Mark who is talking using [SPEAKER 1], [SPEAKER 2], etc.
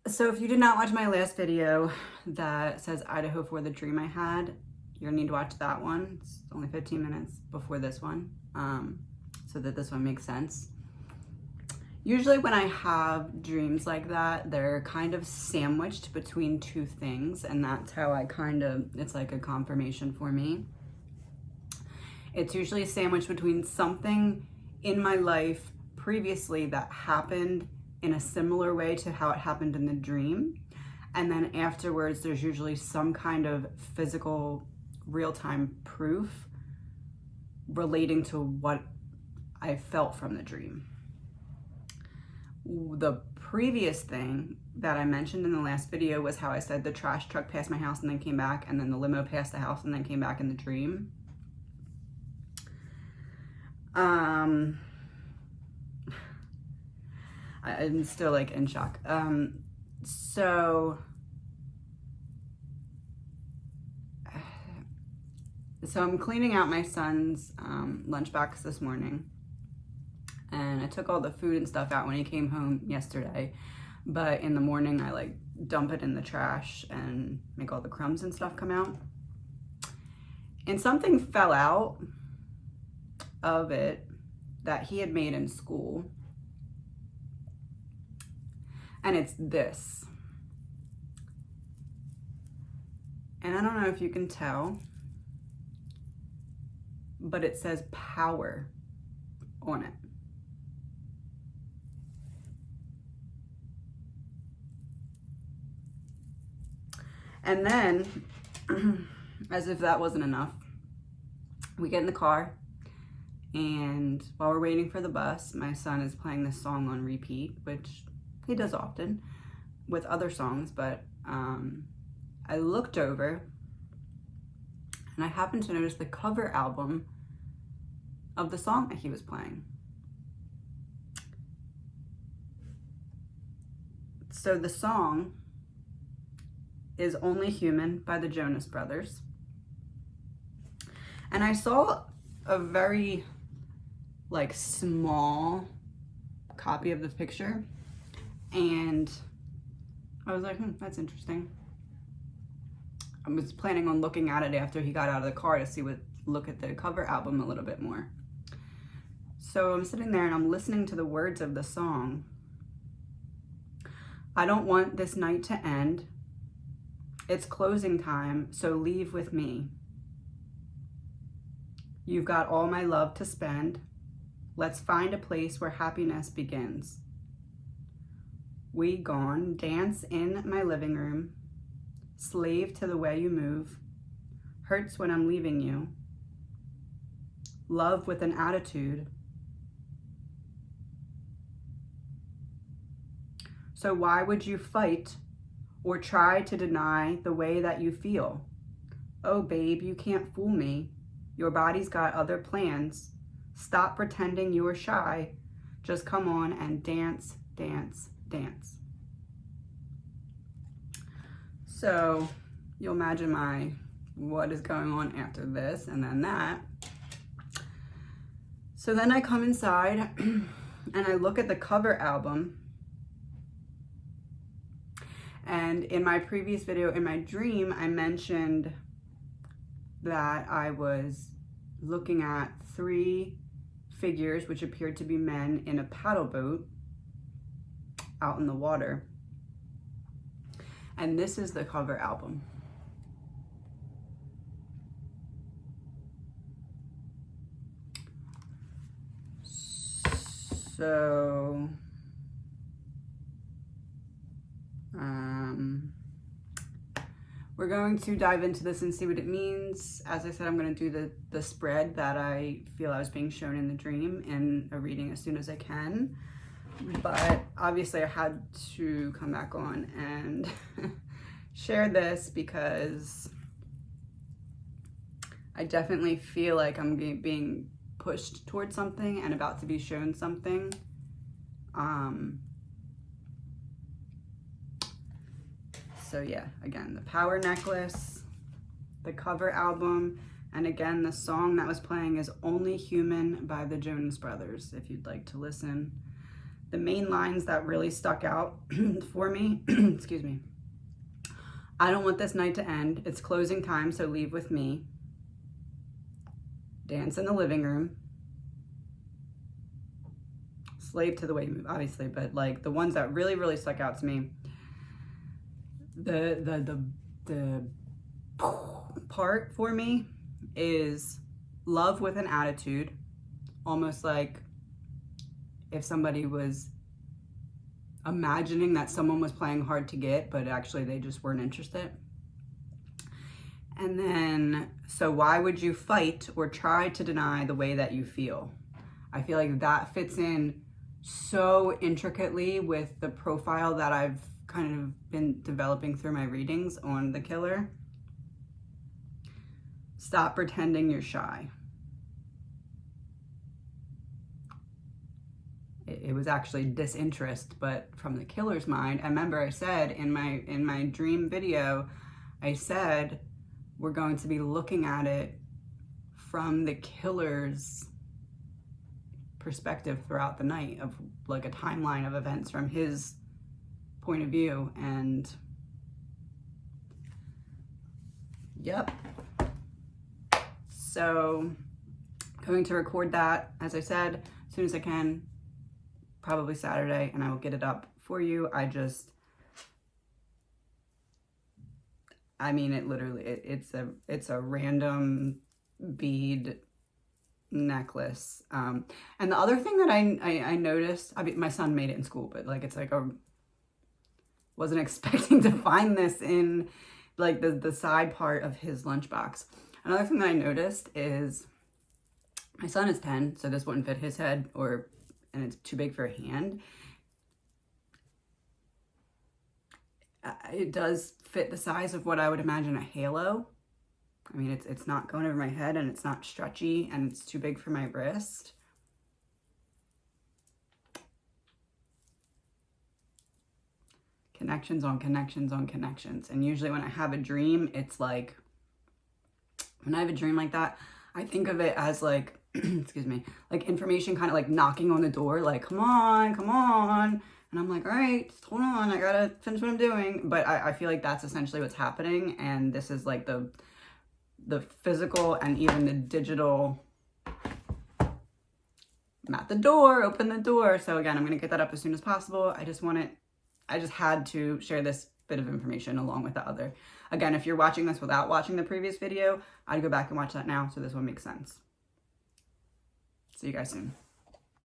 [SPEAKER 1] So if you did not watch my last video that says Idaho for the dream I had, you're gonna need to watch that one. It's only 15 minutes before this one, so that this one makes sense. Usually when I have dreams like that, they're kind of sandwiched between two things, and that's how it's like a confirmation for me. It's usually sandwiched between something in my life previously that happened in a similar way to how it happened in the dream. And then afterwards, there's usually some kind of physical real-time proof relating to what I felt from the dream. The previous thing that I mentioned in the last video was how I said the trash truck passed my house and then came back, and then the limo passed the house and then came back in the dream. I'm still like in shock. So I'm cleaning out my son's lunchbox this morning, and I took all the food and stuff out when he came home yesterday, but in the morning I like dump it in the trash and make all the crumbs and stuff come out, and something fell out of it that he had made in school. And it's this. And I don't know if you can tell, but it says power on it. And then, as if that wasn't enough, we get in the car, and while we're waiting for the bus, my son is playing this song on repeat, which he does often with other songs, but I looked over and I happened to notice the cover album of the song that he was playing. So the song is Only Human by the Jonas Brothers. And I saw a very like small copy of the picture, and I was like, that's interesting. I was planning on looking at it after he got out of the car to look at the cover album a little bit more. So I'm sitting there and I'm listening to the words of the song. I don't want this night to end. It's closing time, so leave with me. You've got all my love to spend. Let's find a place where happiness begins. We gone dance in my living room, slave to the way you move, hurts when I'm leaving you, love with an attitude. So why would you fight or try to deny the way that you feel? Oh babe, you can't fool me. Your body's got other plans. Stop pretending you're shy. Just come on and dance, dance, dance. So you'll imagine what is going on after this and then that. So then I come inside and I look at the cover album. And in my previous video, in my dream, I mentioned that I was looking at 3 figures which appeared to be men in a paddle boat out in the water. And this is the cover album. So we're going to dive into this and see what it means. As I said, I'm going to do the spread that I feel I was being shown in the dream in a reading as soon as I can. But obviously I had to come back on and share this because I definitely feel like I'm being pushed towards something and about to be shown something. So yeah, again, the power necklace, the cover album, and again, the song that was playing is Only Human by the Jonas Brothers, if you'd like to listen. the main lines that really stuck out for me, excuse me. I don't want this night to end. It's closing time, so leave with me. Dance in the living room. Slave to the way you move, obviously, but like the ones that really, really stuck out to me. The part for me is love with an attitude, almost like if somebody was imagining that someone was playing hard to get, but actually they just weren't interested. And then, so why would you fight or try to deny the way that you feel? I feel like that fits in so intricately with the profile that I've kind of been developing through my readings on the killer. Stop pretending you're shy. It was actually disinterest, but from the killer's mind. I remember I said in my dream video, I said we're going to be looking at it from the killer's perspective throughout the night, of like a timeline of events from his point of view. And yep. So going to record that, as I said, as soon as I can, probably Saturday, and I will get it up for you. I mean, it literally, it's a random bead necklace. And the other thing that I noticed, I mean, my son made it in school, but like, it's like wasn't expecting to find this in like the side part of his lunchbox. Another thing that I noticed is my son is 10, so this wouldn't fit his head, and it's too big for a hand. It does fit the size of what I would imagine a halo. I mean, it's not going over my head, and it's not stretchy, and it's too big for my wrist. Connections on connections on connections. And usually when I have a dream, it's like, when I have a dream like that, I think of it as like, excuse me, like information kind of like knocking on the door, like, come on, come on. And I'm like, all right, just hold on, I gotta finish what I'm doing. But I feel like that's essentially what's happening. And this is like the physical and even the digital. I'm at the door, open the door. So again, I'm gonna get that up as soon as possible. I just had to share this bit of information along with the other. Again, if you're watching this without watching the previous video, I'd go back and watch that now, so this one makes sense. See you guys soon.